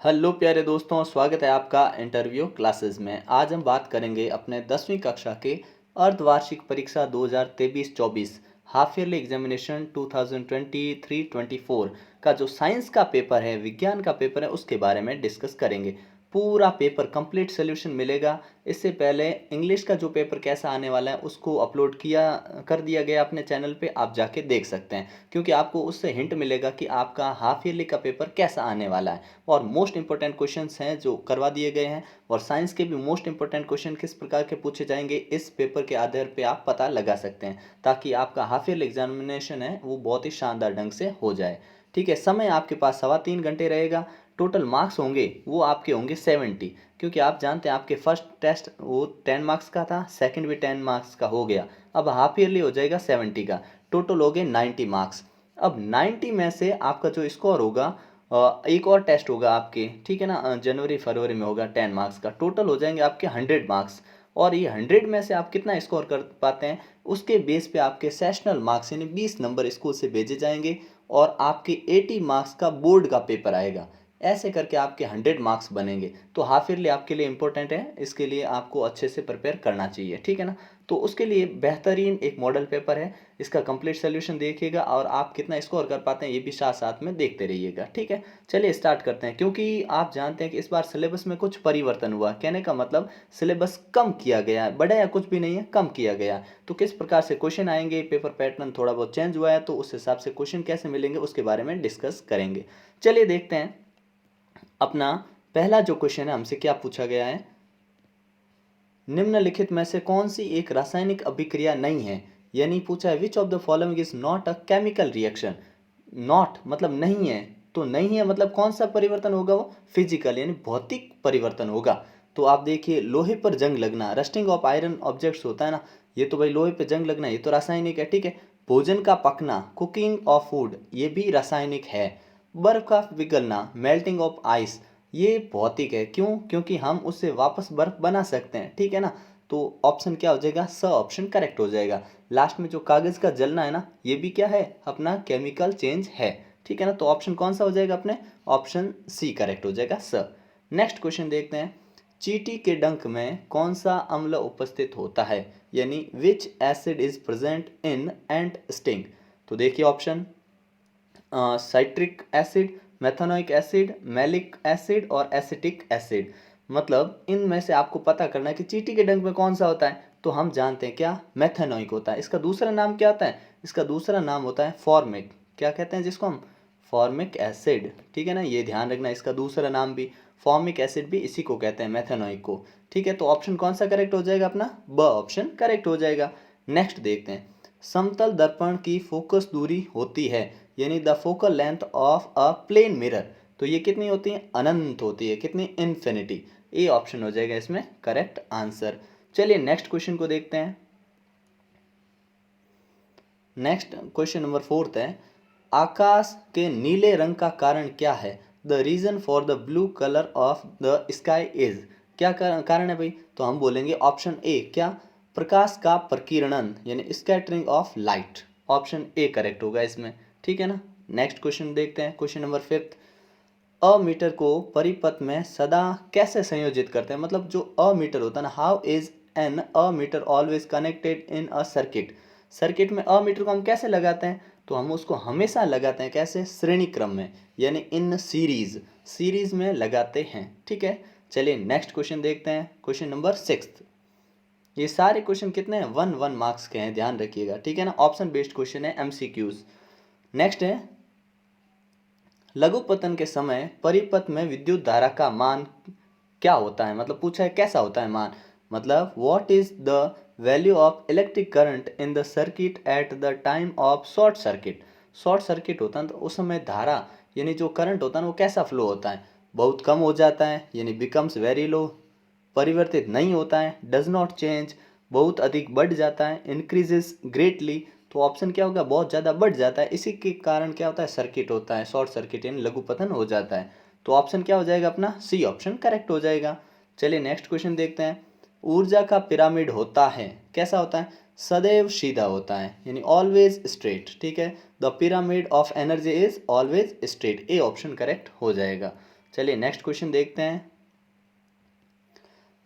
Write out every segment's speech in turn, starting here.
Hello प्यारे दोस्तों, स्वागत है आपका इंटरव्यू क्लासेस में। आज हम बात करेंगे अपने 10वीं कक्षा के अर्धवार्षिक परीक्षा 2023-24 हाफ ईयरली एग्जामिनेशन 2023-24 का जो साइंस का पेपर है, विज्ञान का पेपर है, उसके बारे में डिस्कस करेंगे। पूरा पेपर कंप्लीट सोल्यूशन मिलेगा। इससे पहले इंग्लिश का जो पेपर कैसा आने वाला है उसको अपलोड कर दिया गया अपने चैनल पे, आप जाके देख सकते हैं, क्योंकि आपको उससे हिंट मिलेगा कि आपका हाफ ईयरली का पेपर कैसा आने वाला है। और मोस्ट इंपॉर्टेंट क्वेश्चंस हैं जो करवा दिए गए हैं, और साइंस के भी मोस्ट इंपॉर्टेंट क्वेश्चन किस प्रकार के पूछे जाएंगे इस पेपर के आधार पे आप पता लगा सकते हैं, ताकि आपका हाफ ईयर एग्जामिनेशन है वो बहुत ही शानदार ढंग से हो जाए। ठीक है, समय आपके पास 3.25 घंटे रहेगा। टोटल मार्क्स होंगे वो आपके होंगे 70, क्योंकि आप जानते हैं आपके फर्स्ट टेस्ट वो 10 मार्क्स का था, सेकंड भी 10 मार्क्स का हो गया, अब हाफ ईयरली हो जाएगा 70 का। टोटल हो गए 90 मार्क्स। अब 90 में से आपका जो स्कोर होगा, एक और टेस्ट होगा आपके, ठीक है ना, जनवरी फरवरी में होगा 10 मार्क्स का, टोटल हो जाएंगे आपके 100 मार्क्स। और ये 100 में से आप कितना स्कोर कर पाते हैं उसके बेस पे आपके सेशनल मार्क्स यानी 20 नंबर स्कूल से भेजे जाएंगे, और आपके 80 मार्क्स का बोर्ड का पेपर आएगा। ऐसे करके आपके 100 मार्क्स बनेंगे। तो हाफ ईयरली आपके लिए इंपॉर्टेंट है, इसके लिए आपको अच्छे से प्रिपेयर करना चाहिए, ठीक है ना। तो उसके लिए बेहतरीन एक मॉडल पेपर है, इसका कंप्लीट सोल्यूशन देखिएगा और आप कितना स्कोर कर पाते हैं ये भी साथ साथ में देखते रहिएगा, ठीक है। चलिए स्टार्ट करते हैं, क्योंकि आप जानते हैं कि इस बार सिलेबस में कुछ परिवर्तन हुआ। कहने का मतलब सिलेबस कम किया गया है, बढ़ाया कुछ भी नहीं है, कम किया गया है। तो किस प्रकार से क्वेश्चन आएंगे, पेपर पैटर्न थोड़ा बहुत चेंज हुआ है, तो उस हिसाब से क्वेश्चन कैसे मिलेंगे उसके बारे में डिस्कस करेंगे। चलिए देखते हैं अपना पहला जो क्वेश्चन है, हमसे क्या पूछा गया है। निम्नलिखित में से कौन सी एक रासायनिक अभिक्रिया नहीं है, यानी पूछा है which of the following is not a chemical reaction. Not मतलब नहीं है, तो नहीं है मतलब कौन सा परिवर्तन होगा, वो फिजिकल यानी भौतिक परिवर्तन होगा। तो आप देखिए, लोहे पर जंग लगना, रस्टिंग ऑफ आयरन ऑब्जेक्ट्स होता है ना, ये तो भाई लोहे पर जंग लगना ये तो रासायनिक है, ठीक है। भोजन का पकना, कुकिंग ऑफ फूड, ये भी रासायनिक है। बर्फ का पिघलना, मेल्टिंग ऑफ आइस, ये भौतिक है। क्यों? क्योंकि हम उससे वापस बर्फ बना सकते हैं, ठीक है ना। तो ऑप्शन क्या हो जाएगा, स ऑप्शन करेक्ट हो जाएगा। लास्ट में जो कागज का जलना है ना, ये भी क्या है, अपना केमिकल चेंज है, ठीक है ना। तो ऑप्शन कौन सा हो जाएगा अपने, ऑप्शन सी करेक्ट हो जाएगा, स। नेक्स्ट क्वेश्चन देखते हैं। चींटी के डंक में कौन सा अम्ल उपस्थित होता है, यानी विच acid is present in ant sting. तो देखिए option, citric acid, methanoic acid, malic acid और एसिटिक एसिड। मतलब इनमें से आपको पता करना है कि चींटी के डंक में कौन सा होता है। तो हम जानते हैं क्या, मेथनोइक होता है। इसका दूसरा नाम क्या होता है, इसका दूसरा नाम होता है फॉर्मिक, क्या कहते हैं जिसको हम, फॉर्मिक एसिड, ठीक है ना, ये ध्यान रखना। इसका दूसरा नाम भी फॉर्मिक एसिड भी इसी को कहते हैं, मेथनोइक को, ठीक है। तो ऑप्शन कौन सा करेक्ट हो जाएगा अपना, ब ऑप्शन करेक्ट हो जाएगा। नेक्स्ट देखते हैं। समतल दर्पण की फोकस दूरी होती है, यानी the focal length of a plane mirror, तो ये कितनी होती है, अनंत होती है, कितनी, इन्फिनिटी। ए ऑप्शन हो जाएगा इसमें करेक्ट आंसर। चलिए नेक्स्ट क्वेश्चन को देखते हैं। नेक्स्ट क्वेश्चन नंबर 4 है, आकाश के नीले रंग का कारण क्या है, the reason for the blue colour of the sky is. क्या कारण है भाई, तो हम बोलेंगे ऑप्शन ए, क्या, प्रकाश का प्रकीर्णन यानी scattering of light. Option A correct होगा इसमें, ठीक है ना। नेक्स्ट क्वेश्चन देखते हैं, क्वेश्चन नंबर 5। अमीटर को परिपथ में सदा कैसे संयोजित करते हैं, मतलब जो अमीटर होता है ना, how is an ammeter always connected in a circuit. Circuit में अमीटर को हम कैसे लगाते हैं, तो हम उसको हमेशा लगाते हैं कैसे, श्रेणी क्रम में, यानी इन सीरीज, सीरीज में लगाते हैं, ठीक है। चलिए नेक्स्ट क्वेश्चन देखते हैं, क्वेश्चन नंबर 6। ये सारे क्वेश्चन कितने हैं, 1 1 मार्क्स के हैं, ध्यान रखिएगा, ठीक है ना। ऑप्शन बेस्ड क्वेश्चन है, एमसीक्यूज। नेक्स्ट है, लघुपतन के समय परिपथ में विद्युत धारा का मान क्या होता है, मतलब पूछा है कैसा होता है मान, मतलब what is the value of electric current in the circuit at the time of short circuit. Short circuit होता है तो उस समय धारा यानी जो करंट होता है ना वो कैसा फ्लो होता है, बहुत कम हो जाता है यानी बिकम्स वेरी लो, परिवर्तित नहीं होता है, डज नॉट चेंज, बहुत अधिक बढ़ जाता है, इंक्रीजेस ग्रेटली। तो ऑप्शन क्या होगा, बहुत ज़्यादा बढ़ जाता है, इसी के कारण क्या होता है, सर्किट होता है, शॉर्ट सर्किट यानी लघुपतन हो जाता है। तो ऑप्शन क्या हो जाएगा अपना, सी ऑप्शन करेक्ट हो जाएगा। चलिए नेक्स्ट क्वेश्चन देखते हैं। ऊर्जा का पिरामिड होता है, कैसा होता है, सदैव सीधा होता है यानी ऑलवेज स्ट्रेट, ठीक है। The pyramid of energy is always straight, A option correct हो जाएगा। चलिए नेक्स्ट क्वेश्चन देखते हैं।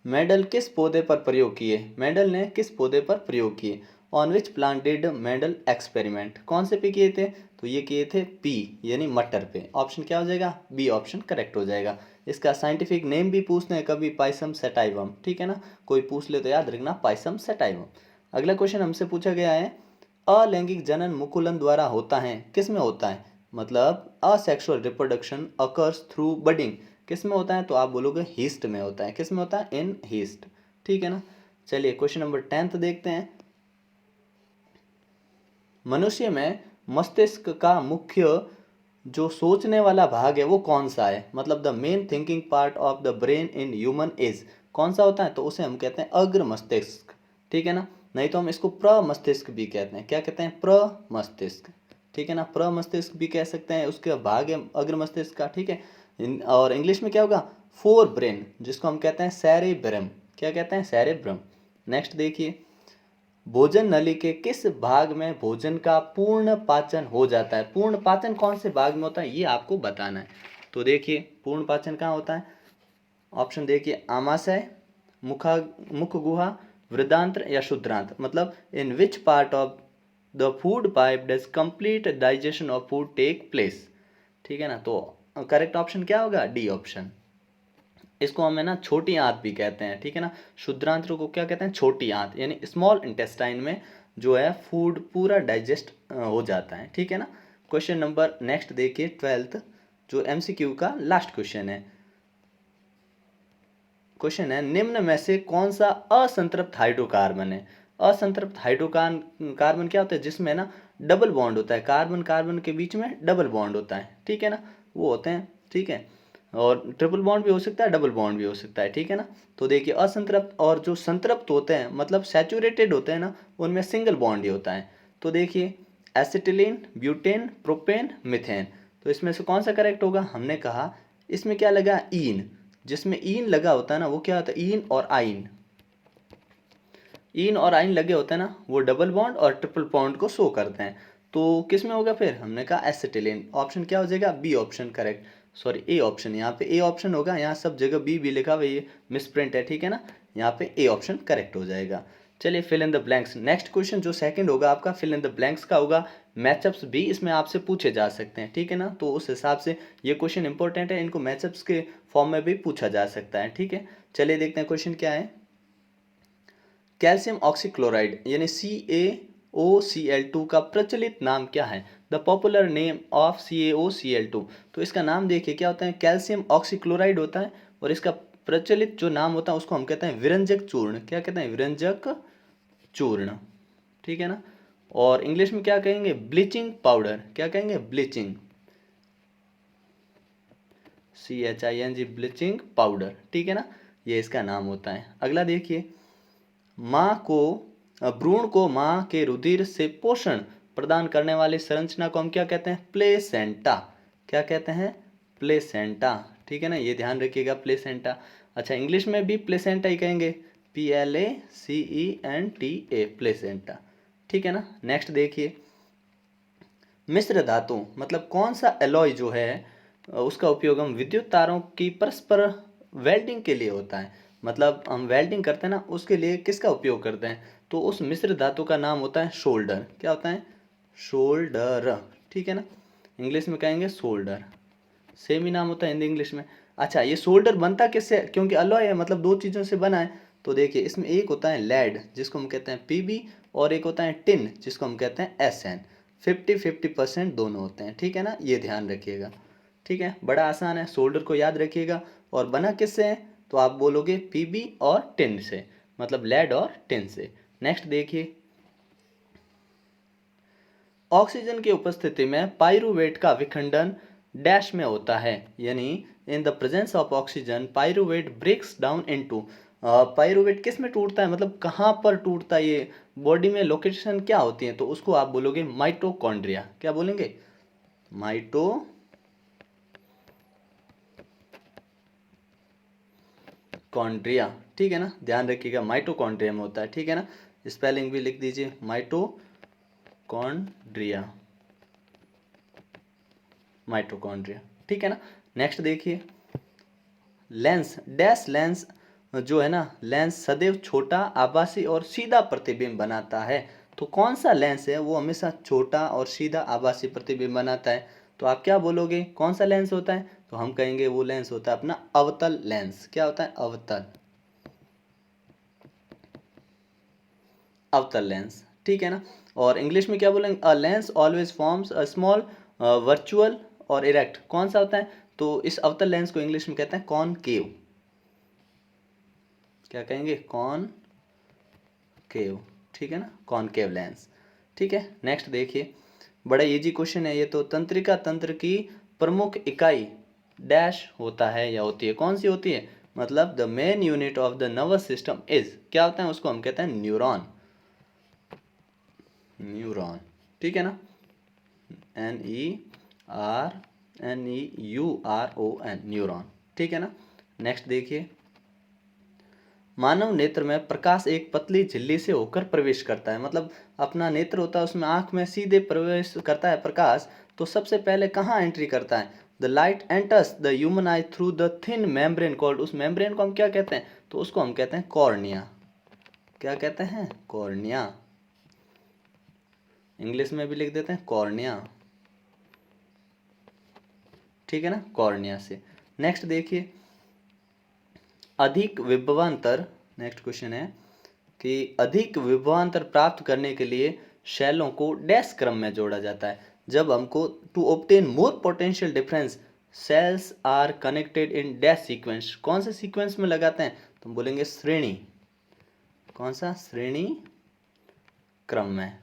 मेंडल किस पौधे पर प्रयोग किए? मेंडल ने किस पौधे पर प्रयोग किए? On which plant did Mendel experiment? कौन से पे किए थे? तो ये किए थे पी यानी मटर पे। ऑप्शन क्या हो जाएगा? बी ऑप्शन करेक्ट हो जाएगा। इसका साइंटिफिक नेम भी पूछते हैं कभी, पाइसम सेटाइवम, ठीक है ना, कोई पूछ ले तो याद रखना पाइसम सेटाइवम। अगला क्वेश्चन हमसे पूछा गया है, अलैंगिक जनन मुकुलन द्वारा होता है, किस में होता है? मतलब asexual reproduction occurs through budding किस में होता है? तो आप बोलोगे हीस्ट में होता है। किस में होता है? इन हीस्ट, ठीक है ना। चलिए क्वेश्चन नंबर 10 देखते हैं। मनुष्य में मस्तिष्क का मुख्य जो सोचने वाला भाग है वो कौन सा है? मतलब the main thinking part of the brain in human is कौन सा होता है? तो उसे हम कहते हैं अग्र मस्तिष्क, ठीक है ना। नहीं तो हम इसको प्रमस्तिष्क भी कहते हैं। क्या कहते हैं? प्रमस्तिष्क, ठीक है ना। प्रमस्तिष्क भी कह सकते हैं, उसके भाग है अग्र मस्तिष्क का, ठीक है। और इंग्लिश में क्या होगा? फोर ब्रेन, जिसको हम कहते हैं सेरेब्रम। क्या कहते हैं? सेरेब्रम। नेक्स्ट देखिए, भोजन नली के किस भाग में भोजन का पूर्ण पाचन हो जाता है? पूर्ण पाचन कौन से भाग में होता है ये आपको बताना है। तो देखिए पूर्ण पाचन कहाँ होता है? ऑप्शन देखिए, आमाशय, मुखा मुख गुहा, वृद्धांत्र या शुद्रांत्र। मतलब in which part of the food pipe does complete digestion of food take place, ठीक है ना। तो करेक्ट ऑप्शन क्या होगा? D option. इसको हम है ना छोटी आंत भी कहते हैं, ठीक है ना। शुद्रांत्र को क्या कहते हैं? छोटी आंत, यानी स्मॉल इंटेस्टाइन में जो है फूड पूरा डाइजेस्ट हो जाता है, ठीक है ना। क्वेश्चन नंबर नेक्स्ट देखिए 12th, जो एमसीक्यू का लास्ट क्वेश्चन है। क्वेश्चन है, निम्न में से कौन सा असंतृप्त हाइड्रोकार्बन है? असंतृप्त हाइड्रोकार्बन कार्बन क्या होता है? जिसमें ना डबल बॉन्ड होता है, कार्बन कार्बन के बीच में डबल बॉन्ड होता है, ठीक है ना, वो होते हैं, ठीक है। और ट्रिपल बॉन्ड भी हो सकता है, डबल बॉन्ड भी हो सकता है, ठीक है ना। तो देखिए असंतृप्त और जो संतृप्त होते हैं मतलब सैचुरेटेड होते हैं ना, उनमें सिंगल बॉन्ड ही होता है। तो देखिए एसिटिलीन, ब्यूटेन, प्रोपेन, मिथेन। तो इसमें से कौन सा करेक्ट होगा? हमने कहा इसमें क्या लगा? ईन। जिसमें ईन लगा होता है ना वो क्या होता है? ईन और आइन। ईन और आइन लगे होते हैं ना, वो डबल बॉन्ड और ट्रिपल बॉन्ड को शो करते हैं। तो किस में होगा फिर? हमने कहा एसिटिलीन। ऑप्शन क्या हो जाएगा? B option correct. Sorry A option, यहाँ पे ए ऑप्शन होगा, यहाँ सब जगह बी भी लिखा हुआ, ये मिसप्रिंट है, ठीक है ना। यहाँ पे ए ऑप्शन करेक्ट हो जाएगा। चलिए fill in the blanks. Next question जो सेकंड होगा आपका फिल इन द ब्लैंक्स का होगा। मैचअप्स भी इसमें आपसे पूछे जा सकते हैं, ठीक है ना। तो उस हिसाब से ये क्वेश्चन इंपॉर्टेंट है, इनको मैचअप्स के फॉर्म में भी पूछा जा सकता है, ठीक है। चलिए देखते हैं क्वेश्चन क्या है। कैल्शियम ऑक्सीक्लोराइड यानी CaOCl2 का प्रचलित नाम क्या है? The popular name of CaOCl2। तो इसका नाम देखिए क्या होता है? कैल्शियम ऑक्सीक्लोराइड होता है। और इसका प्रचलित जो नाम होता है उसको हम कहते हैं विरंजक चूर्ण। क्या कहते हैं? विरंजक चूर्ण, ठीक है ना। और इंग्लिश में क्या कहेंगे? Bleaching powder. क्या कहेंगे? ब्लीचिंग, CHING, ब्लीचिंग पाउडर, ठीक है ना। ये इसका नाम होता है। अगला देखिए, माँ को भ्रूण को माँ के रुधिर से पोषण प्रदान करने वाली संरचना को हम क्या कहते हैं? प्लेसेंटा। क्या कहते हैं? प्लेसेंटा, ठीक है ना, ये ध्यान रखिएगा प्लेसेंटा। अच्छा इंग्लिश में भी प्लेसेंटा ही कहेंगे, PLACENTA, प्लेसेंटा, ठीक है ना। नेक्स्ट देखिए, मिश्र धातु मतलब कौन सा एलॉय जो है उसका उपयोग हम विद्युत तारों की परस्पर वेल्डिंग के लिए होता है। मतलब हम वेल्डिंग करते हैं ना, उसके लिए किसका उपयोग करते हैं? तो उस मिश्र धातु का नाम होता है शोल्डर। क्या होता है? शोल्डर, ठीक है ना। इंग्लिश में कहेंगे शोल्डर, सेम ही नाम होता है हिंदी इंग्लिश में। अच्छा ये शोल्डर बनता किससे? क्योंकि अलॉय है मतलब दो चीज़ों से बना है। तो देखिए इसमें एक होता है लेड जिसको हम कहते हैं PB, और एक होता है टिन जिसको हम कहते हैं SN। 50-50% दोनों होते हैं, ठीक है ना, ये ध्यान रखिएगा, ठीक है। बड़ा आसान है, शोल्डर को याद रखिएगा। और बना किससे है? तो आप बोलोगे PB और टिन से, मतलब लेड और टिन से। नेक्स्ट देखिए, ऑक्सीजन की उपस्थिति में पाइरूवेट का विखंडन डैश में होता है, यानी in the presence of oxygen pyruvate breaks down into. Pyruvate किस में टूटता है? मतलब कहाँ पर टूटता है ये? बॉडी में लोकेशन क्या होती है? तो उसको आप बोलोगे माइटोकॉन्ड्रिया। क्या बोलेंगे? माइटोकॉन्ड्रिया, ठीक है ना, ध्यान रखिएगा माइटोकॉन्ड्रिया में होता है, ठीक है ना। स्पेलिंग भी लिख दीजिए, माइटोकॉन्ड्रिया, माइटोकॉन्ड्रिया, ठीक है ना। नेक्स्ट देखिए, लेंस डैश लेंस जो है ना, लेंस सदैव छोटा, आभासी और सीधा प्रतिबिंब बनाता है। तो कौन सा लेंस है वो हमेशा छोटा और सीधा आभासी प्रतिबिंब बनाता है? तो आप क्या बोलोगे, कौन सा लेंस होता है? तो हम कहेंगे वो लेंस होता है अपना अवतल लेंस। क्या होता है? अवतल, अवतल लेंस, ठीक है ना। और इंग्लिश में क्या बोलेंगे? A lens always forms a small virtual और इरेक्ट। कौन सा होता है? तो इस अवतल लेंस को इंग्लिश में कहते हैं कॉनकेव। क्या कहेंगे? कॉनकेव, ठीक है ना, कॉनकेव लेंस। ठीक है, नेक्स्ट देखिए, बड़ा इजी क्वेश्चन है ये तो। तंत्रिका तंत्र की प्रमुख इकाई डैश होता है या होती है? कौन सी होती है? मतलब the main unit of the nervous system is, क्या होता है? उसको हम कहते हैं न्यूरॉन। न्यूरॉन, ठीक है ना, NER NEURON, न्यूरॉन, ठीक है ना। नेक्स्ट देखिए, मानव नेत्र में प्रकाश एक पतली झिल्ली से होकर प्रवेश करता है। मतलब अपना नेत्र होता है, उसमें आंख में सीधे प्रवेश करता है प्रकाश, तो सबसे पहले कहाँ एंट्री करता है? The light enters the human I through the thin membrane called, उस मेम्ब्रेन को हम क्या कहते हैं? तो उसको हम कहते हैं कॉर्निया। क्या कहते हैं? कॉर्निया। इंग्लिश में भी लिख देते हैं कॉर्निया, ठीक है ना, कॉर्निया से। नेक्स्ट देखिए, अधिक विभवांतर, नेक्स्ट क्वेश्चन है कि अधिक विभवांतर प्राप्त करने के लिए शैलों को डैश क्रम में जोड़ा जाता है। जब हमको to obtain more potential difference cells are connected in dash sequence, कौन से सीक्वेंस में लगाते हैं? तो हम बोलेंगे श्रेणी। कौन सा? श्रेणी क्रम में,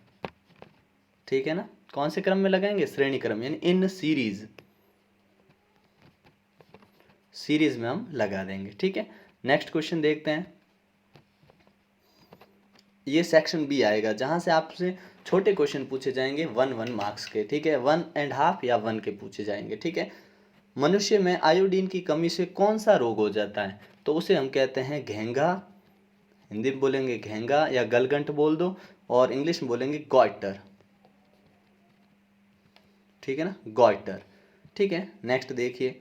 ठीक है ना। कौन से क्रम में लगाएंगे? श्रेणी क्रम, यानी इन सीरीज, सीरीज में हम लगा देंगे, ठीक है। नेक्स्ट क्वेश्चन देखते हैं, ये सेक्शन बी आएगा जहां से आपसे छोटे क्वेश्चन पूछे जाएंगे 1 मार्क्स के, ठीक है, 1.5 या 1 के पूछे जाएंगे, ठीक है। मनुष्य में आयोडीन की कमी से कौन सा रोग हो जाता है? तो उसे हम कहते हैं घेंगा, हिंदी में बोलेंगे घेंगा या गलगंट बोल दो, और इंग्लिश में बोलेंगे गॉइटर, ठीक है ना, गॉइटर, ठीक है। नेक्स्ट देखिए,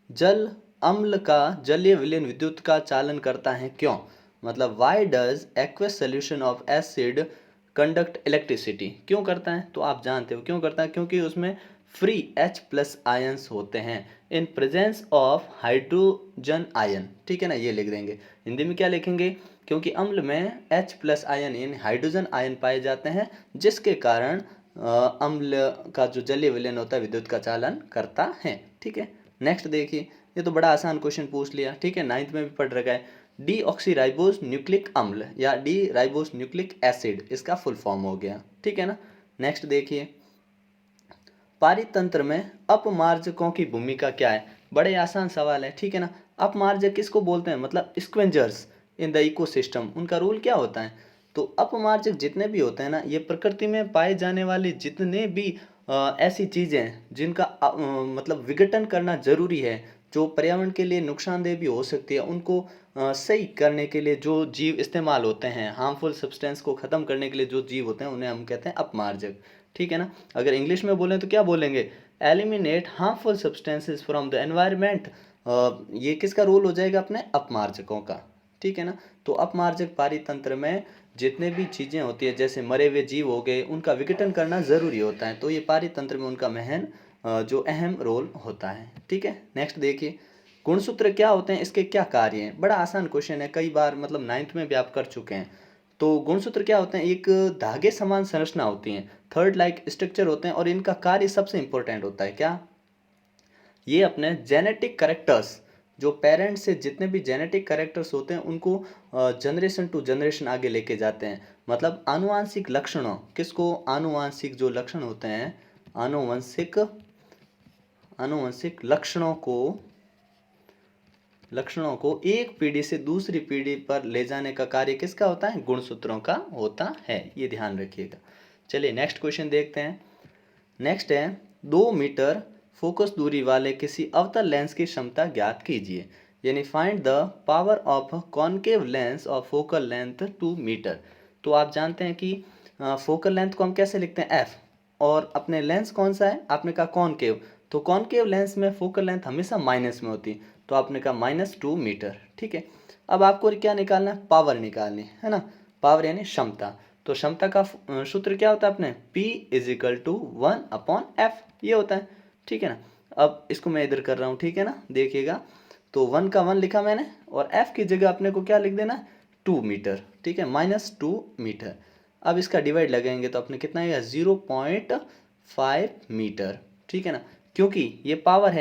जल अम्ल का जलीय विलयन विद्युत का चालन करता है, क्यों? मतलब why does aqueous solution of acid conduct electricity, क्यों करता है? तो आप जानते हो क्यों करता है, क्योंकि उसमें फ्री H+ आयंस होते हैं in presence of hydrogen ion, ठीक है ना, ये लिख देंगे। हिंदी में क्या लिखेंगे? क्योंकि अम्ल में H+ आयन यानी हाइड्रोजन आयन पाए जाते हैं, जिसके कारण अम्ल का जो जलीय विलयन होता है विद्युत का चालन करता है, ठीक है। नेक्स्ट देखिए, ये तो बड़ा आसान क्वेश्चन पूछ लिया, ठीक है, 9th में भी पढ़ रखा है। डी ऑक्सी राइबोस न्यूक्लिक अम्ल या डी राइबोस न्यूक्लिक एसिड, इसका फुल फॉर्म हो गया, ठीक है ना। नेक्स्ट देखिए, पारितंत्र में अपमार्जकों की भूमिका क्या है? बड़े आसान सवाल है, ठीक है ना। अपमार्जक किसको बोलते हैं? मतलब स्क्वेंजर्स इन द इकोसिस्टम, उनका रूल क्या होता है? तो अपमार्जक जितने भी होते हैं ना, ये प्रकृति में पाए जाने वाले जितने भी ऐसी चीज़ें हैं जिनका मतलब विघटन करना जरूरी है, जो पर्यावरण के लिए नुकसानदेह भी हो सकती है, उनको सही करने के लिए जो जीव इस्तेमाल होते हैं, हार्मफुल सब्सटेंस को ख़त्म करने के लिए जो जीव होते हैं, उन्हें हम कहते हैं अपमार्जक, ठीक है ना। अगर इंग्लिश में बोलें तो क्या बोलेंगे? Eliminate harmful substances from the environment. ये किसका रोल हो जाएगा? अपने अपमार्जकों का, ठीक है ना। तो अपमार्जक पारितंत्र में जितने भी चीज़ें होती है, जैसे मरे हुए जीव हो गए, उनका विघटन करना ज़रूरी होता है, तो ये पारितंत्र में उनका जो अहम रोल होता है, ठीक है। नेक्स्ट देखिए, गुणसूत्र क्या होते हैं, इसके क्या कार्य हैं? बड़ा आसान क्वेश्चन है, कई बार मतलब 9th में भी आप कर चुके हैं। तो गुणसूत्र क्या होते हैं? एक धागे समान संरचना होती है, थर्ड लाइक स्ट्रक्चर होते हैं, और इनका कार्य सबसे इंपॉर्टेंट होता है क्या? ये अपने जेनेटिक करेक्टर्स, जो पेरेंट्स से जितने भी जेनेटिक करेक्टर्स होते हैं, उनको जनरेशन टू जनरेशन आगे लेके जाते हैं। मतलब आनुवांशिक लक्षणों, किसको? आनुवांशिक जो लक्षण होते हैं, आनुवंशिक आनुवंशिक लक्षणों को एक पीढ़ी से दूसरी पीढ़ी पर ले जाने का कार्य किसका होता है? गुणसूत्रों का होता है, ये ध्यान रखिएगा। चलिए नेक्स्ट क्वेश्चन देखते हैं। नेक्स्ट है, 2 मीटर फोकस दूरी वाले किसी अवतल लेंस की क्षमता ज्ञात कीजिए, यानी find the power of concave lens of focal length 2 metre. तो आप जानते हैं कि फोकल लेंथ को हम कैसे लिखते हैं? एफ, और अपने लेंस कौन सा है? आपने कहा कॉनकेव, तो कॉनकेव लेंस में फोकल लेंथ हमेशा माइनस में होती है, तो आपने कहा -2 मीटर। ठीक है, अब आपको क्या निकालना है, पावर निकालनी है ना, पावर यानी क्षमता। तो क्षमता का सूत्र क्या होता है अपने, P = 1/F, ये होता है। ठीक है ना, अब इसको मैं इधर कर रहा हूँ, ठीक है ना, देखिएगा। तो 1 का 1 लिखा मैंने, और F की जगह अपने को क्या लिख देना है, 2 मीटर। ठीक है, -2 मीटर। अब इसका डिवाइड लगाएंगे तो अपने कितना आएगा, 0.5 मीटर। ठीक है ना, क्योंकि ये पावर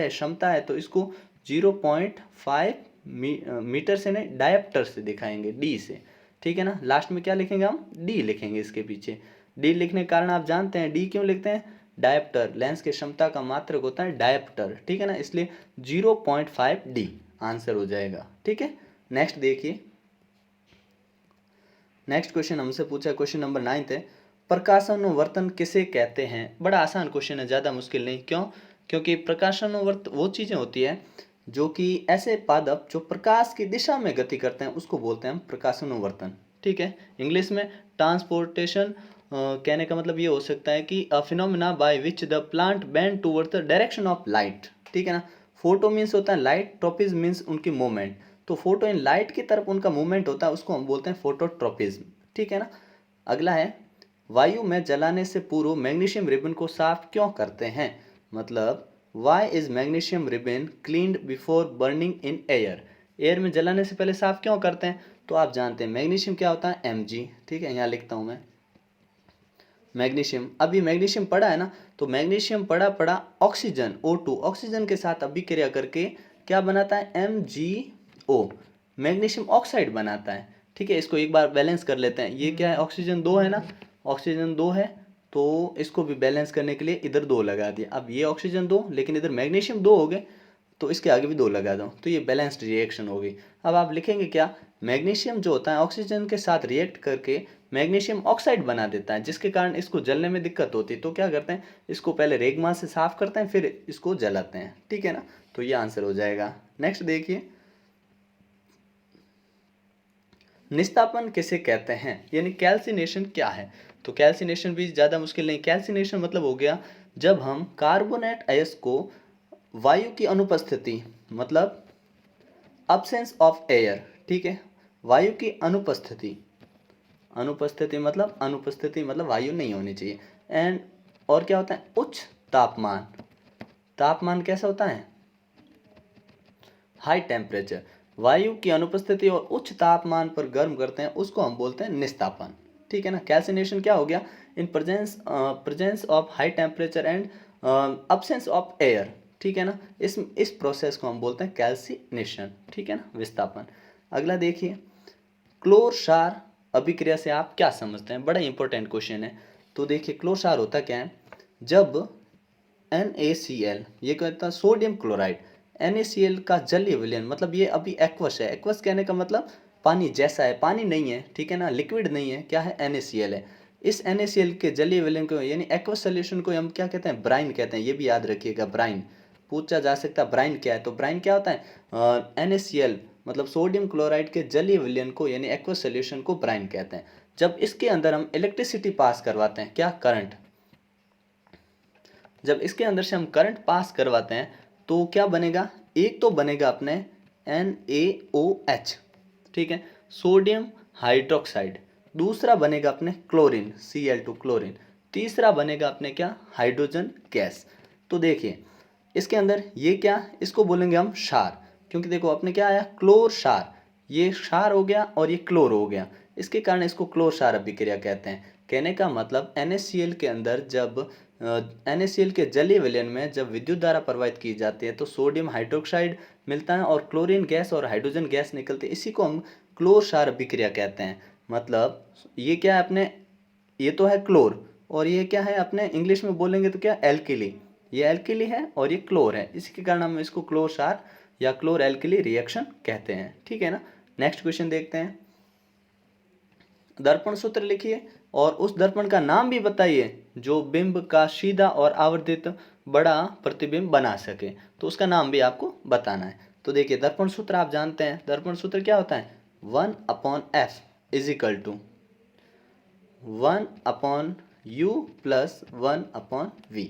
है, क्षमता है, तो इसको 0.5 मीटर से नहीं, डायप्टर से दिखाएंगे, डी से। ठीक है ना, लास्ट में क्या लिखेंगे हम, डी लिखेंगे इसके पीछे। डी लिखने के कारण आप जानते हैं डी क्यों लिखते हैं, डायप्टर, लेंस की क्षमता का मात्रक होता है डायप्टर। ठीक है ना, इसलिए 0.5 डी आंसर हो जाएगा। ठीक है, नेक्स्ट देखिए, नेक्स्ट क्वेश्चन हमसे पूछा, क्वेश्चन नंबर 9 है, प्रकाशानुवर्तन किसे कहते हैं। बड़ा आसान क्वेश्चन है, ज़्यादा मुश्किल नहीं। क्यों, क्योंकि प्रकाशानुवर्त वो चीज़ें होती है जो कि ऐसे पादप जो प्रकाश की दिशा में गति करते हैं, उसको बोलते हैं हम प्रकाशानुवर्तन। ठीक है, इंग्लिश में ट्रांसपोर्टेशन कहने का मतलब ये हो सकता है कि अ phenomena by which the plant bend towards the direction of light. ठीक है ना, फोटो मीन्स होता है लाइट, ट्रोपिज्म मीन्स उनकी मूवमेंट। तो फोटो इन लाइट की तरफ उनका मूवमेंट होता है, उसको हम बोलते हैं फोटोट्रोपिज्म। ठीक है ना, अगला है, वायु में जलाने से पूर्व मैग्नीशियम रिबन को साफ क्यों करते हैं। मतलब why is magnesium ribbon cleaned before burning in air. Air में जलाने से पहले साफ क्यों करते हैं, तो आप जानते हैं मैग्नीशियम क्या होता है, Mg। ठीक है, यहाँ लिखता हूँ मैं मैग्नीशियम। अब ये मैग्नीशियम पड़ा है ना, तो मैग्नीशियम पड़ा पड़ा ऑक्सीजन O2 ऑक्सीजन के साथ अभिक्रिया करके क्या बनाता है, MgO, मैग्नीशियम ऑक्साइड बनाता है। ठीक है, इसको एक बार बैलेंस कर लेते हैं। ये क्या है, ऑक्सीजन 2 है ना, ऑक्सीजन 2 है, तो इसको भी बैलेंस करने के लिए इधर 2 लगा दिया। अब ये ऑक्सीजन 2, लेकिन इधर मैग्नीशियम 2 हो गए, तो इसके आगे भी 2 लगा दो, तो ये बैलेंस्ड रिएक्शन होगी। अब आप लिखेंगे क्या, मैग्नीशियम जो होता है ऑक्सीजन के साथ रिएक्ट करके मैग्नीशियम ऑक्साइड बना देता है, जिसके कारण इसको जलने में दिक्कत होती है। तो क्या करते हैं, इसको पहले रेगमा से साफ करते हैं, फिर इसको जलाते हैं। ठीक है ना, तो ये आंसर हो जाएगा। नेक्स्ट देखिए, निस्तापन किसे कहते हैं, यानी कैल्सिनेशन क्या है। तो कैल्सिनेशन भी ज़्यादा मुश्किल नहीं। कैल्सिनेशन मतलब हो गया जब हम कार्बोनेट अयस्क को वायु की अनुपस्थिति, मतलब अब्सेंस ऑफ एयर। ठीक है, वायु की अनुपस्थिति, अनुपस्थिति मतलब वायु नहीं होनी चाहिए। एंड और क्या होता है, उच्च तापमान, तापमान कैसा होता है, हाई टेम्परेचर, वायु की अनुपस्थिति और उच्च तापमान पर गर्म करते हैं, उसको हम बोलते हैं निस्तापन। ठीक है ना, कैल्सिनेशन क्या हो गया, in presence of high temperature and absence of air. ठीक है ना, इस प्रोसेस को हम बोलते हैं कैल्सिनेशन। ठीक है ना, विस्थापन। अगला देखिए, क्लोर क्षार अभिक्रिया से आप क्या समझते हैं, बड़ा इंपॉर्टेंट क्वेश्चन है। तो देखिए, क्लोर क्षार होता क्या है, जब NaCl, ये क्या होता है, सोडियम क्लोराइड, NaCl का जलीय विलयन, मतलब ये अभी एक्वस है। एक्वस कहने का मतलब पानी जैसा है, पानी नहीं है। ठीक है ना, लिक्विड नहीं है, क्या है, NaCl है। इस NaCl के जलीय विलयन को यानी एक्वस सोल्यूशन को हम क्या कहते हैं, ब्राइन कहते हैं। ये भी याद रखिएगा, ब्राइन पूछा जा सकता है, ब्राइन क्या है। तो ब्राइन क्या होता है, NaCl मतलब सोडियम क्लोराइड के जलीय विलयन को यानी एक्वस सोल्यूशन को ब्राइन कहते हैं। जब इसके अंदर हम इलेक्ट्रिसिटी पास करवाते हैं, क्या, करंट, जब इसके अंदर से हम करंट पास करवाते हैं, तो क्या बनेगा, एक तो बनेगा अपने NaOH, ठीक है, सोडियम हाइड्रोक्साइड। दूसरा बनेगा अपने क्लोरीन, Cl2 क्लोरीन। तीसरा बनेगा अपने क्या, हाइड्रोजन गैस। तो देखिए, इसके अंदर ये क्या, इसको बोलेंगे हम क्षार, क्योंकि देखो अपने क्या आया, क्लोर क्षार। ये क्षार हो गया और ये क्लोर हो गया, इसके कारण इसको क्लोर क्षार अभिक्रिया कहते हैं। कहने का मतलब NaCl के अंदर जब NaCl के जलीय विलयन में जब विद्युत धारा प्रवाहित की जाती है, तो सोडियम हाइड्रोक्साइड मिलता है और क्लोरीन गैस और हाइड्रोजन गैस निकलती है। इसी को हम क्लोर क्षार अभिक्रिया कहते हैं। मतलब ये क्या है अपने, ये तो है क्लोर, और ये क्या है अपने इंग्लिश में बोलेंगे तो क्या, एल्किली। ये एल्किली है और ये क्लोर है, इसी के कारण हम इसको क्लोर क्षार या क्लोर एल्किली रिएक्शन कहते हैं। ठीक है ना, नेक्स्ट क्वेश्चन देखते हैं। दर्पण सूत्र लिखिए और उस दर्पण का नाम भी बताइए जो बिंब का सीधा और आवर्धित बड़ा प्रतिबिंब बना सके। तो उसका नाम भी आपको बताना है। तो देखिए, दर्पण सूत्र आप जानते हैं, दर्पण सूत्र क्या होता है, 1/F = 1/U + 1/V।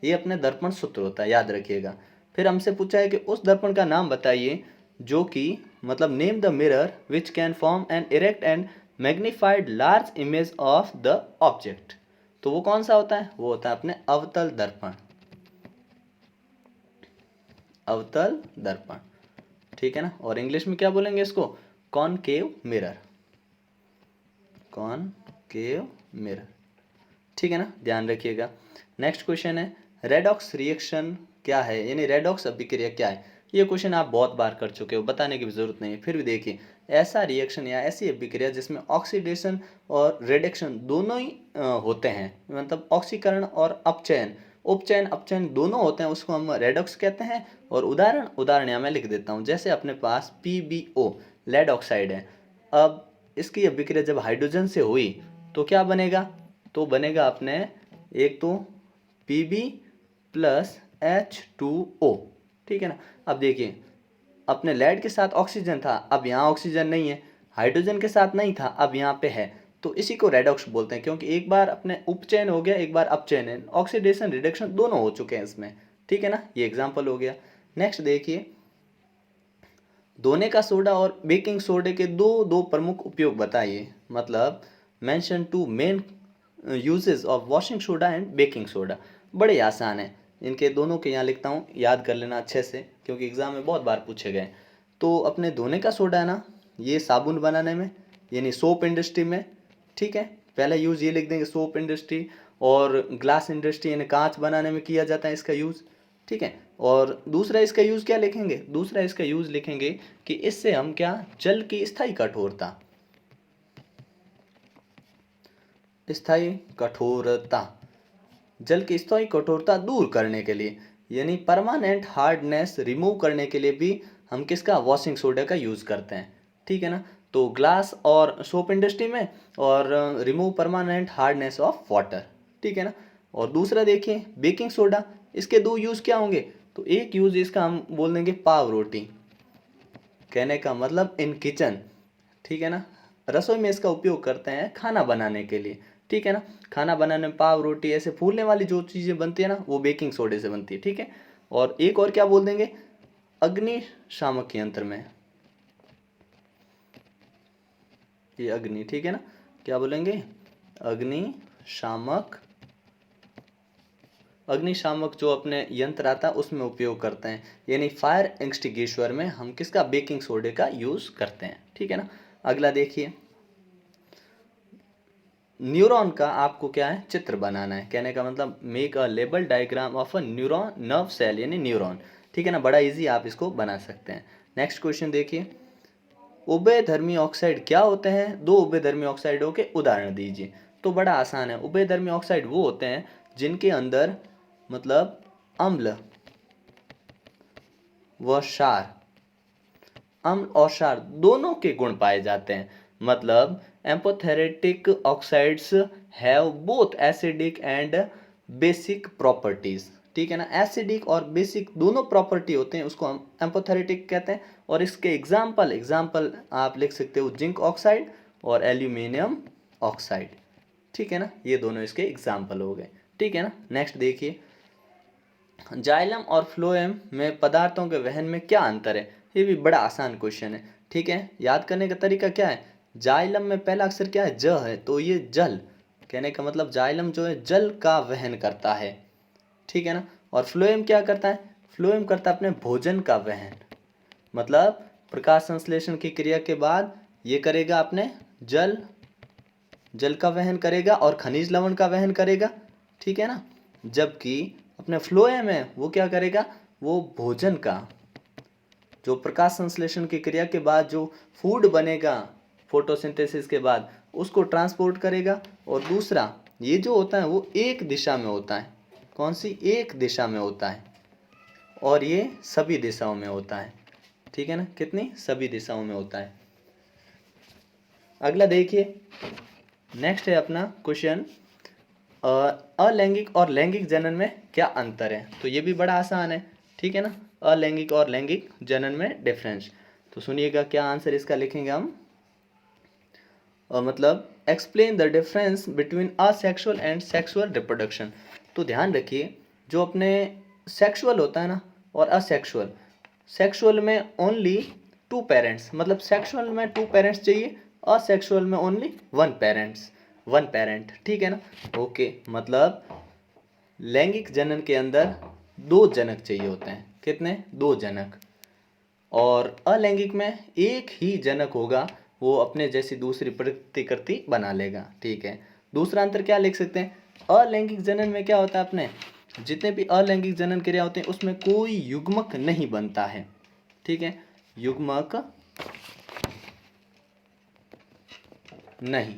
ये अपने दर्पण सूत्र होता है, याद रखिएगा। फिर हमसे पूछा है कि उस दर्पण का नाम बताइए जो कि मतलब name the mirror which can form an erect and magnified large image of the object. तो वो कौन सा होता है? वो होता है अपने अवतल दर्पण, अवतल दर्पण, ठीक है ना। और इंग्लिश में क्या बोलेंगे इसको? कॉनकेव मिरर, कॉनकेव मिरर, ठीक है ना, ध्यान रखिएगा। नेक्स्ट क्वेश्चन है रेडॉक्स रिएक्शन क्या है, यानी रेडॉक्स अभिक्रिया क्या है। ये क्वेश्चन आप बहुत बार कर चुके हो, बताने की भी जरूरत नहीं है, फिर भी देखिए। ऐसा रिएक्शन या ऐसी अभिक्रिया जिसमें ऑक्सीडेशन और रिडक्शन दोनों ही होते हैं, मतलब ऑक्सीकरण और अपचयन, उपचयन अपचयन दोनों होते हैं, उसको हम रेडॉक्स कहते हैं। और उदाहरण उदाहरण यहाँ मैं लिख देता हूँ। जैसे अपने पास PbO लेड ऑक्साइड है। अब इसकी अभिक्रिया जब हाइड्रोजन से हुई तो क्या बनेगा? तो बनेगा अपने एक तो Pb प्लस H2O, ठीक है ना। अब देखिए अपने लेड के साथ ऑक्सीजन था, अब यहाँ ऑक्सीजन नहीं है, हाइड्रोजन के साथ नहीं था, अब यहाँ पे है, तो इसी को रेडॉक्स बोलते हैं, क्योंकि एक बार अपने उपचयन हो गया, एक बार अपचयन है, ऑक्सीडेशन रिडक्शन दोनों हो चुके हैं इसमें, ठीक है ना। ये एग्जाम्पल हो गया। नेक्स्ट देखिए, धोने का सोडा और बेकिंग सोडे के दो दो प्रमुख उपयोग बताइए, मतलब mention two main uses of washing soda and baking soda. बड़े आसान है, इनके दोनों के यहाँ लिखता हूँ, याद कर लेना अच्छे से, क्योंकि एग्जाम में बहुत बार पूछे गए। तो अपने धोने का सोडा है ना, ये साबुन बनाने में, यानी सोप इंडस्ट्री में, ठीक है, पहला यूज़ ये लिख देंगे सोप इंडस्ट्री। और ग्लास इंडस्ट्री यानी कांच बनाने में किया जाता है इसका यूज़, ठीक है। और दूसरा इसका यूज़ क्या लिखेंगे? दूसरा इसका यूज़ लिखेंगे कि इससे हम क्या, जल की स्थायी कठोरता, स्थायी कठोरता, जल की स्थायी कठोरता दूर करने के लिए, यानी परमानेंट हार्डनेस रिमूव करने के लिए भी हम किसका, वॉशिंग सोडा का यूज़ करते हैं, ठीक है ना। तो ग्लास और सोप इंडस्ट्री में, और remove permanent hardness of water, ठीक है ना। और दूसरा देखिए बेकिंग सोडा, इसके दो यूज़ क्या होंगे? तो एक यूज़ इसका हम बोल देंगे पाव रोटी, कहने का मतलब इन किचन, ठीक है ना, रसोई में इसका उपयोग करते हैं खाना बनाने के लिए, ठीक है ना। खाना बनाने में पाव रोटी ऐसे फूलने वाली जो चीज़ें बनती है ना, वो बेकिंग सोडे से बनती है, ठीक है। और एक और क्या बोल देंगे, अग्निशामक यंत्र में, ये अग्नि, ठीक है ना, क्या बोलेंगे, अग्निशामक, अग्निशामक जो अपने यंत्र आता है उसमें उपयोग करते हैं, यानी फायर एक्सटिंग्विशर में हम किसका, बेकिंग सोडे का यूज़ करते हैं, ठीक है ना। अगला देखिए, न्यूरॉन का आपको क्या है, चित्र बनाना है, कहने का मतलब make a label diagram of a neuron nerve cell, यानी न्यूरॉन, ठीक है ना, बड़ा इजी आप इसको बना सकते हैं। नेक्स्ट क्वेश्चन देखिए, उभयधर्मी ऑक्साइड क्या होते हैं, दो उभयधर्मी ऑक्साइडों के उदाहरण दीजिए। तो बड़ा आसान है, उभयधर्मी ऑक्साइड वो होते हैं जिनके अंदर मतलब अम्ल व क्षार, अम्ल और क्षार दोनों के गुण पाए जाते हैं, मतलब amphoteric oxides have both acidic and basic properties, ठीक है ना। एसिडिक और बेसिक दोनों प्रॉपर्टी होते हैं, उसको हम एम्फोथेरेटिक कहते हैं। और इसके एग्जाम्पल एग्जाम्पल आप लिख सकते हो जिंक ऑक्साइड और एल्यूमिनियम ऑक्साइड, ठीक है ना, ये दोनों इसके एग्जाम्पल हो गए, ठीक है ना। नेक्स्ट देखिए, जाइलम और फ्लोएम में पदार्थों के वहन में क्या अंतर है। ये भी बड़ा आसान क्वेश्चन है, ठीक है। याद करने का तरीका क्या है, जाइलम में पहला अक्षर क्या है, ज है, तो ये जल, कहने का मतलब जाइलम जो है जल का वहन करता है, ठीक है ना। और फ्लोएम क्या करता है, फ्लोएम करता है अपने भोजन का वहन, मतलब प्रकाश संश्लेषण की क्रिया के बाद ये करेगा अपने जल, जल का वहन करेगा और खनिज लवण का वहन करेगा, ठीक है ना। जबकि अपने फ्लोएम है वो क्या करेगा, वो भोजन का, जो प्रकाश संश्लेषण की क्रिया के बाद जो फूड बनेगा फोटोसिंथेसिस के बाद, उसको ट्रांसपोर्ट करेगा। और दूसरा ये जो होता है वो एक दिशा में होता है, कौन सी, एक दिशा में होता है, और ये सभी दिशाओं में होता है, ठीक है ना, कितनी, सभी दिशाओं में होता है। अगला देखिए, नेक्स्ट है अपना क्वेश्चन, अलैंगिक और लैंगिक जनन में क्या अंतर है। तो ये भी बड़ा आसान है, ठीक है ना, अलैंगिक और लैंगिक जनन में डिफरेंस। तो सुनिएगा क्या आंसर इसका लिखेंगे हम, मतलब explain the difference between asexual and sexual reproduction. तो ध्यान रखिए, जो अपने सेक्सुअल होता है ना और असेक्सुअल, सेक्सुअल में ओनली 2 पेरेंट्स, मतलब सेक्सुअल में 2 पेरेंट्स चाहिए, असेक्सुअल में ओनली 1 पेरेंट, ठीक है ना। ओके, मतलब लैंगिक जनन के अंदर 2 जनक चाहिए होते हैं, कितने, 2 जनक। और अलैंगिक में एक ही जनक होगा, वो अपने जैसी दूसरी प्रतिकृति बना लेगा, ठीक है। दूसरा अंतर क्या लिख सकते हैं, अलैंगिक जनन में क्या होता है, अपने जितने भी अलैंगिक जनन क्रिया होते हैं उसमें कोई युग्मक नहीं बनता है, ठीक है, युग्मक नहीं।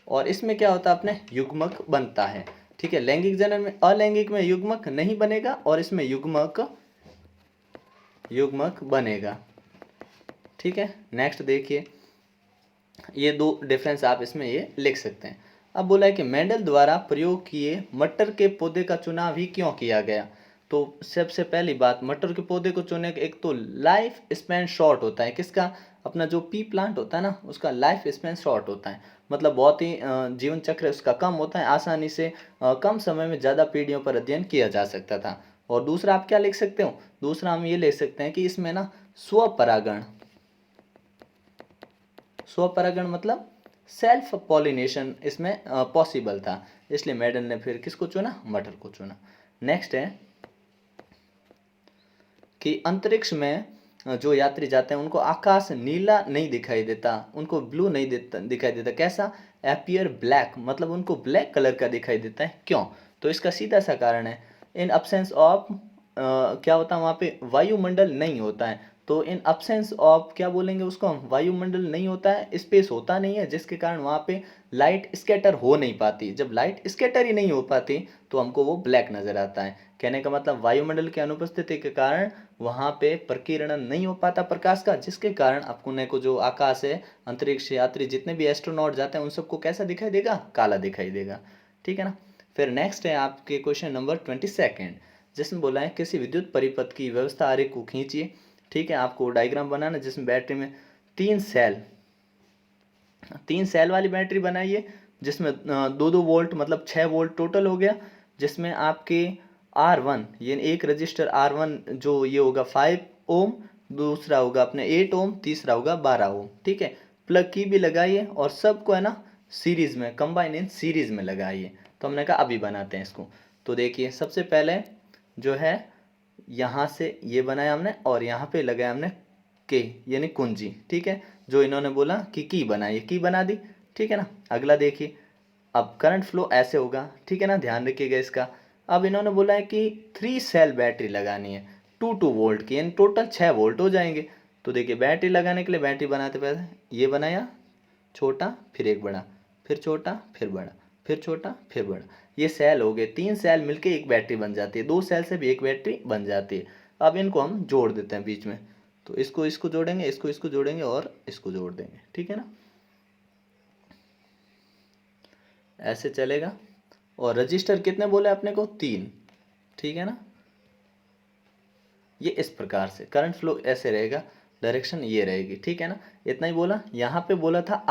और इसमें क्या होता है, अपने युग्मक बनता है, ठीक है। लैंगिक जनन में, अलैंगिक में युग्मक नहीं बनेगा और इसमें युग्मक बनेगा, ठीक है। नेक्स्ट देखिए, ये 2 डिफरेंस आप इसमें ये लिख सकते हैं। अब बोला है कि मेंडल द्वारा प्रयोग किए मटर के पौधे का चुनाव ही क्यों किया गया। तो सबसे पहली बात, मटर के पौधे को चुनने के, एक तो लाइफ स्पैन शॉर्ट होता है, किसका, अपना जो पी प्लांट होता है ना, उसका लाइफ स्पैन शॉर्ट होता है, मतलब बहुत ही जीवन चक्र उसका कम होता है, आसानी से कम समय में ज़्यादा पीढ़ियों पर अध्ययन किया जा सकता था। और दूसरा आप क्या लिख सकते हो, दूसरा हम ये लिख सकते हैं कि इसमें ना स्वपरागण, स्वपरागण मतलब सेल्फ पॉलिनेशन इसमें पॉसिबल था, इसलिए मेडन ने फिर किसको चुना, मटर को चुना। नेक्स्ट है कि अंतरिक्ष में जो यात्री जाते हैं उनको आकाश नीला नहीं दिखाई देता, उनको ब्लू नहीं दिखाई देता, कैसा, एपियर ब्लैक, मतलब उनको ब्लैक कलर का दिखाई देता है, क्यों। तो इसका सीधा सा कारण है, इन अब्सेंस ऑफ क्या होता है, वहाँ पे वायुमंडल नहीं होता है। तो इन अब्सेंस ऑफ क्या बोलेंगे उसको हम, वायुमंडल नहीं होता है, स्पेस होता नहीं है, जिसके कारण वहाँ पे लाइट स्कैटर हो नहीं पाती। जब लाइट स्कैटर ही नहीं हो पाती तो हमको वो ब्लैक नज़र आता है। कहने का मतलब वायुमंडल की अनुपस्थिति के कारण वहाँ पे प्रकीर्णन नहीं हो पाता प्रकाश का, जिसके कारण अपने को जो आकाश है, अंतरिक्ष यात्री जितने भी एस्ट्रोनॉट जाते हैं उन सबको कैसा दिखाई देगा, काला दिखाई देगा, ठीक है ना। फिर नेक्स्ट है आपके क्वेश्चन नंबर 22, जिसमें बोला है किसी विद्युत परिपथ की व्यवस्था आरेख को खींचिए, ठीक है। आपको डायग्राम बनाना, जिसमें बैटरी में 3 सेल वाली बैटरी बनाइए, जिसमें 2-2 वोल्ट, मतलब 6 वोल्ट टोटल हो गया, जिसमें आपके R1 ये एक रजिस्टर R1 जो ये होगा 5 ओम, दूसरा होगा अपने 8 ओम, तीसरा होगा 12 ओम, ठीक है। प्लग की भी लगाइए और सबको है ना सीरीज में, कंबाइन इन सीरीज में लगाइए। तो हमने कहा अभी बनाते हैं इसको। तो देखिए सबसे पहले जो है यहाँ से ये बनाया हमने और यहाँ पे लगाया हमने के, यानी कुंजी, ठीक है। जो इन्होंने बोला कि की बनाइए, की बना दी, ठीक है ना। अगला देखिए, अब करंट फ्लो ऐसे होगा, ठीक है ना, ध्यान रखिएगा इसका। अब इन्होंने बोला है कि 3 सेल बैटरी लगानी है 2-2 वोल्ट की, यानी टोटल 6 वोल्ट हो जाएंगे। तो देखिए बैटरी लगाने के लिए बैटरी बनाते पहले ये बनाया छोटा, फिर एक बड़ा, फिर छोटा, फिर बड़ा, फिर छोटा, फिर बड़ा, ये सेल हो गए। 3 सेल मिलके एक बैटरी बन जाती है, 2 सेल से भी एक बैटरी बन जाती है। अब इनको हम जोड़ देते हैं बीच में, तो इसको इसको जोड़ेंगे, इसको इसको जोड़ेंगे और इसको जोड़ देंगे, ठीक है ना, ऐसे चलेगा। और रजिस्टर कितने बोले अपने को, 3, ठीक है ना। ये इस प्रकार से करंट फ्लो ऐसे रहेगा, डायरेक्शन ये रहेगी, ठीक है ना। इतना ही बोला। यहाँ पे बोला था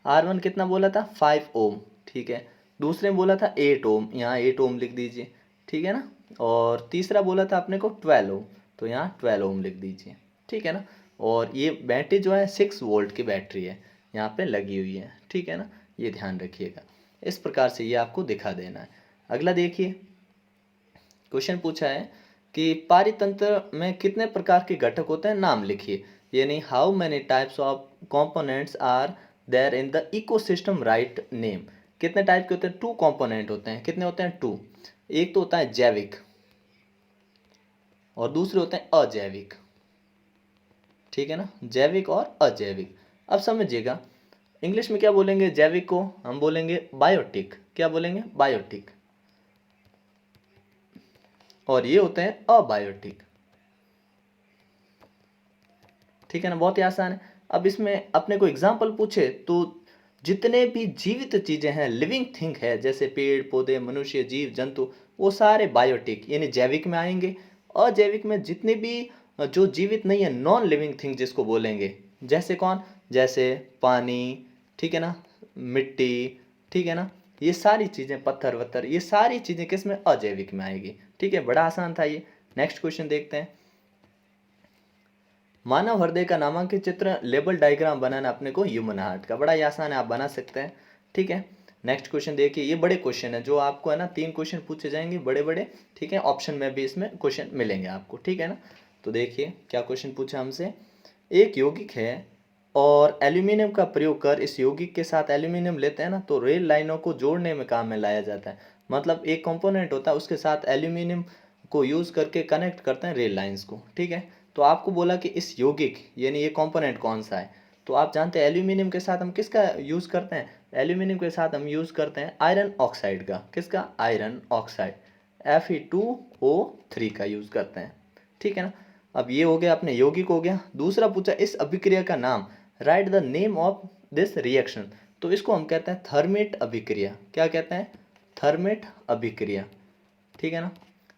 R1 कितना बोला था, 5 ओम, ठीक है। दूसरे में बोला था 8 ओम, यहाँ 8 ओम लिख दीजिए, ठीक है ना। और तीसरा बोला था अपने को 12 ओम, तो यहाँ 12 ओम लिख दीजिए, ठीक है ना। और ये बैटरी जो है 6 वोल्ट की बैटरी है, यहाँ पे लगी हुई है, ठीक है ना। ये ध्यान रखिएगा, इस प्रकार से ये आपको दिखा देना है। अगला देखिए, क्वेश्चन पूछा है कि पारितंत्र में कितने प्रकार के घटक होते हैं, नाम लिखिए, यानी how many types of components are there in the ecosystem, right name. कितने टाइप के होते हैं, 2 कंपोनेंट होते हैं, कितने होते हैं, 2। एक तो होता है जैविक और दूसरे होते हैं अजैविक, ठीक है ना, जैविक और अजैविक। अब समझिएगा, इंग्लिश में क्या बोलेंगे जैविक को, हम बोलेंगे बायोटिक, क्या बोलेंगे, बायोटिक। और ये होते हैं अबायोटिक, ठीक है ना, बहुत ही आसान है। अब इसमें अपने को एग्जाम्पल पूछे तो जितने भी जीवित चीजें हैं, लिविंग थिंग है, जैसे पेड़ पौधे, मनुष्य, जीव जंतु, वो सारे बायोटिक यानी जैविक में आएंगे। अजैविक में जितने भी जो जीवित नहीं है, नॉन लिविंग थिंग जिसको बोलेंगे, जैसे कौन, जैसे पानी, ठीक है ना, मिट्टी, ठीक है ना, ये सारी चीज़ें, पत्थर वत्थर, ये सारी चीज़ें किस में, अजैविक में आएगी। ठीक है, बड़ा आसान था ये। नेक्स्ट क्वेश्चन देखते हैं। मानव हृदय का नामांकित चित्र लेबल डायग्राम बनाना अपने को ह्यूमन हार्ट का, बड़ा ही आसान है, आप बना सकते हैं। ठीक है, नेक्स्ट क्वेश्चन देखिए, ये बड़े क्वेश्चन है जो आपको है ना 3 क्वेश्चन पूछे जाएंगे बड़े बड़े। ठीक है, ऑप्शन में भी इसमें क्वेश्चन मिलेंगे आपको। ठीक है ना, तो देखिए क्या क्वेश्चन पूछा हमसे। एक यौगिक है और एल्यूमिनियम का प्रयोग कर, इस यौगिक के साथ एल्यूमिनियम लेते हैं ना तो रेल लाइनों को जोड़ने में काम में लाया जाता है। मतलब एक कंपोनेंट होता है, उसके साथ एल्यूमिनियम को यूज़ करके कनेक्ट करते हैं रेल लाइंस को। ठीक है, तो आपको बोला कि इस यौगिक यानी ये कंपोनेंट कौन सा है, तो आप जानते हैं एल्यूमिनियम के साथ हम किसका यूज़ करते हैं, एल्यूमिनियम के साथ हम यूज़ करते हैं आयरन ऑक्साइड का। किसका, आयरन ऑक्साइड, Fe2O3 का यूज़ करते हैं। ठीक है ना, अब ये हो गया अपने यौगिक हो गया। दूसरा पूछा इस अभिक्रिया का नाम, right the name of this reaction, तो इसको हम कहते हैं थर्मेट अभिक्रिया। क्या कहते हैं, थर्मेट अभिक्रिया। ठीक है ना,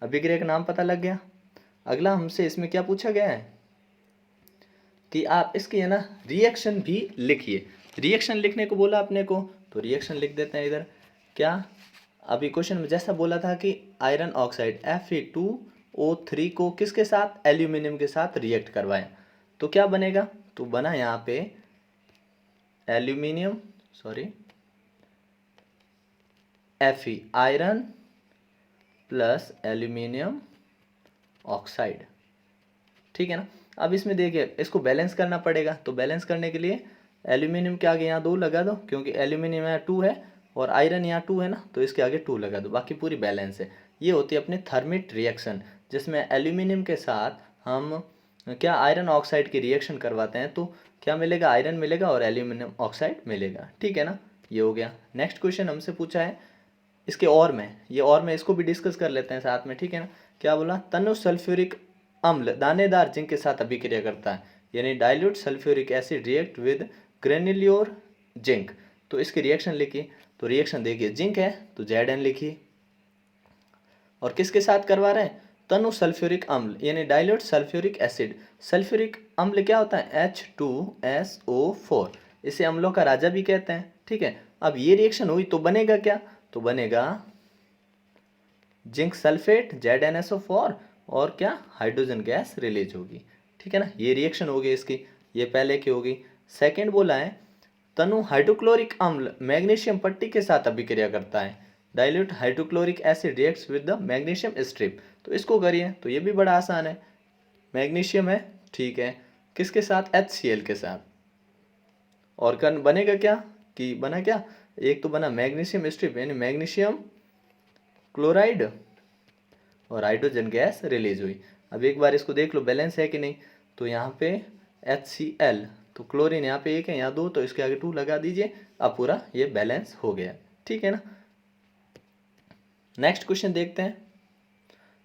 अभिक्रिया का नाम पता लग गया। अगला हमसे इसमें क्या पूछा गया है कि आप इसकी है ना रिएक्शन भी लिखिए। रिएक्शन लिखने को बोला अपने को, तो रिएक्शन लिख देते हैं इधर। क्या, अभी क्वेश्चन में जैसा बोला था कि आयरन ऑक्साइड Fe2O3 को किसके साथ, एल्यूमिनियम के साथ रिएक्ट करवाएं, तो क्या बनेगा, तो बना यहाँ पे aluminium, sorry Fe, iron plus aluminium oxide. ठीक है ना, अब इसमें देखिए इसको बैलेंस करना पड़ेगा, तो बैलेंस करने के लिए एल्यूमिनियम के आगे यहाँ 2 लगा दो, क्योंकि एल्यूमिनियम यहाँ 2 है और आयरन यहाँ 2 है ना, तो इसके आगे 2 लगा दो, बाकी पूरी बैलेंस है। ये होती है अपनी थर्मिट रिएक्शन, जिसमें एल्यूमिनियम के साथ हम क्या आयरन ऑक्साइड की रिएक्शन करवाते हैं, तो क्या मिलेगा, आयरन मिलेगा और एल्यूमिनियम ऑक्साइड मिलेगा। ठीक है ना, ये हो गया। नेक्स्ट क्वेश्चन हमसे पूछा है इसके और में, ये और में इसको भी डिस्कस कर लेते हैं साथ में। ठीक है ना, क्या बोला, तनु सल्फ्यूरिक अम्ल दानेदार जिंक के साथ अभिक्रिया करता है, यानी dilute sulphuric acid react with granular zinc, तो इसकी रिएक्शन लिखिए। तो रिएक्शन देखिए, जिंक है तो Zn लिखिए, और किसके साथ करवा रहे हैं, तनु सल्फ्यूरिक अम्ल यानी डाइल्यूट सल्फ्यूरिक एसिड। सल्फ्यूरिक अम्ल क्या होता है, H2SO4, इसे अम्लों का राजा भी कहते हैं। ठीक है, अब ये रिएक्शन हुई तो बनेगा क्या, तो बनेगा जिंक सल्फेट ZnSO4 और क्या, हाइड्रोजन गैस रिलीज होगी। ठीक है ना, ये रिएक्शन होगी इसकी, ये पहले की होगी। सेकंड बोला है तनु हाइड्रोक्लोरिक अम्ल मैग्नीशियम पट्टी के साथ अभिक्रिया करता है, dilute hydrochloric acid reacts with the magnesium strip, तो इसको करिए, तो ये भी बड़ा आसान है। मैग्नीशियम है, ठीक है, किसके साथ, HCl के साथ, और कन बनेगा क्या, कि बना क्या, एक तो बना मैग्नीशियम स्ट्रिप यानी मैग्नीशियम क्लोराइड और हाइड्रोजन गैस रिलीज हुई। अब एक बार इसको देख लो बैलेंस है कि नहीं, तो यहाँ पे HCl, तो क्लोरीन यहाँ पे 1 है, यहाँ 2, तो इसके आगे 2 लगा दीजिए, अब पूरा ये बैलेंस हो गया। ठीक है ना, नेक्स्ट क्वेश्चन देखते हैं।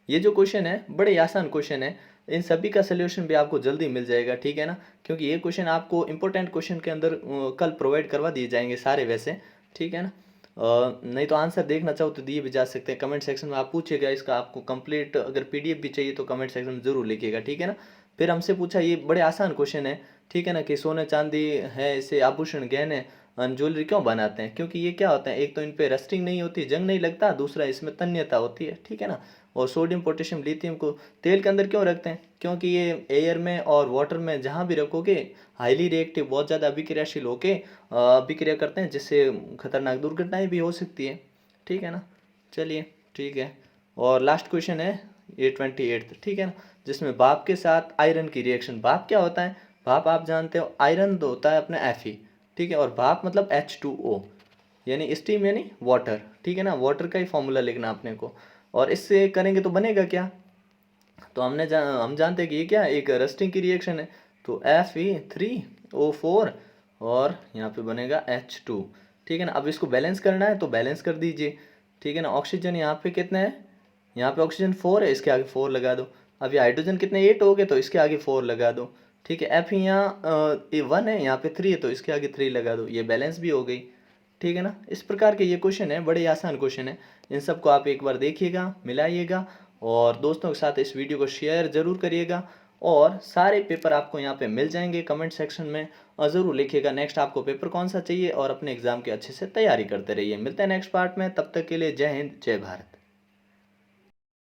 ये जो क्वेश्चन है बड़े आसान क्वेश्चन है, इन सभी का सोल्यूशन भी आपको जल्दी मिल जाएगा। ठीक है ना, क्योंकि ये क्वेश्चन आपको इंपॉर्टेंट क्वेश्चन के अंदर कल प्रोवाइड करवा दिए जाएंगे सारे वैसे। ठीक है ना, नहीं तो आंसर देखना चाहो तो दिए भी जा सकते हैं, कमेंट सेक्शन में आप पूछिएगा इसका, आपको कंप्लीट अगर PDF भी चाहिए तो कमेंट सेक्शन में ज़रूर लिखिएगा। ठीक है ना, फिर हमसे पूछा, ये बड़े आसान क्वेश्चन है। ठीक है ना, कि सोने चांदी है, इसे आभूषण गहने ज्वेलरी क्यों बनाते हैं, क्योंकि ये क्या होता है, एक तो इन पे रस्टिंग नहीं होती, जंग नहीं लगता, दूसरा इसमें तन्यता होती है। ठीक है ना, और सोडियम पोटेशियम लिथियम को तेल के अंदर क्यों रखते हैं, क्योंकि ये एयर में और वाटर में जहाँ भी रखोगे हाईली रिएक्टिव, बहुत ज़्यादा अभिक्रियाशील होके अभिक्रिया करते हैं, जिससे खतरनाक दुर्घटनाएं भी हो सकती है। ठीक है ना, चलिए ठीक है, और लास्ट क्वेश्चन है ये 28। ठीक है ना, जिसमें भाप के साथ आयरन की रिएक्शन। भाप क्या होता है, भाप आप जानते हो, आयरन तो होता है अपना Fe। ठीक है, और भाप मतलब H2O यानी स्टीम यानी वाटर। ठीक है ना, वाटर का ही फॉर्मूला लिखना अपने को, और इससे करेंगे तो बनेगा क्या, तो हम जानते हैं कि ये क्या एक रस्टिंग की रिएक्शन है, तो Fe3O4 और यहाँ पे बनेगा H2। ठीक है ना, अब इसको बैलेंस करना है तो बैलेंस कर दीजिए। ठीक है ना, ऑक्सीजन यहाँ पे कितना है, यहाँ पे ऑक्सीजन 4 है, इसके आगे 4 लगा दो। अब ये हाइड्रोजन कितने 8 हो गए, तो इसके आगे 4 लगा दो। ठीक है, F यहाँ 1 है, यहाँ पे 3 है, तो इसके आगे 3 लगा दो, ये बैलेंस भी हो गई। ठीक है ना, इस प्रकार के ये क्वेश्चन है, बड़े आसान क्वेश्चन है। इन सबको आप एक बार देखिएगा, मिलाइएगा, और दोस्तों के साथ इस वीडियो को शेयर ज़रूर करिएगा। और सारे पेपर आपको यहाँ पे मिल जाएंगे कमेंट सेक्शन में। और ज़रूर लिखिएगा नेक्स्ट आपको पेपर कौन सा चाहिए, और अपने एग्ज़ाम की अच्छे से तैयारी करते रहिए। मिलते हैं नेक्स्ट पार्ट में, तब तक के लिए जय हिंद जय भारत।